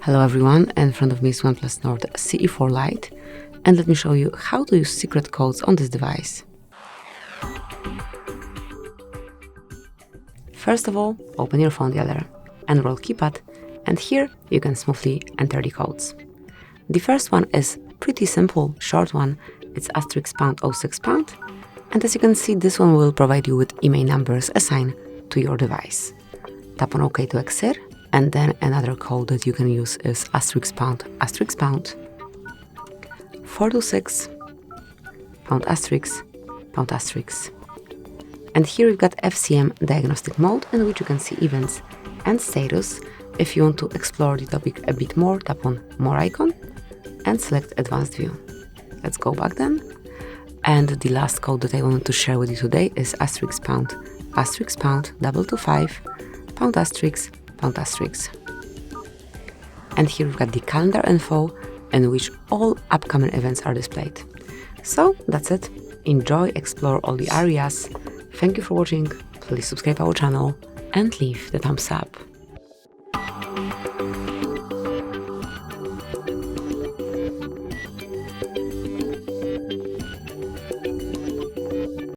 Hello everyone, in front of me is OnePlus Nord CE for Lite, and let me show you how to use secret codes on this device. First of all, open your phone dealer, enroll keypad, and here you can smoothly enter the codes. The first one is pretty simple, short one. It's *#06#, and as you can see, this one will provide you with IMEI numbers assigned to your device. Tap on OK to exit, and then another code that you can use is *##426 #**. And here we've got FCM diagnostic mode, in which you can see events and status. If you want to explore the topic a bit more, tap on more icon and select advanced view. Let's go back then. And the last code that I wanted to share with you today is *#*225 ***. And here we've got the calendar info, in which all upcoming events are displayed. So that's it. Enjoy, explore all the areas. Thank you for watching. Please subscribe our channel and leave the thumbs up.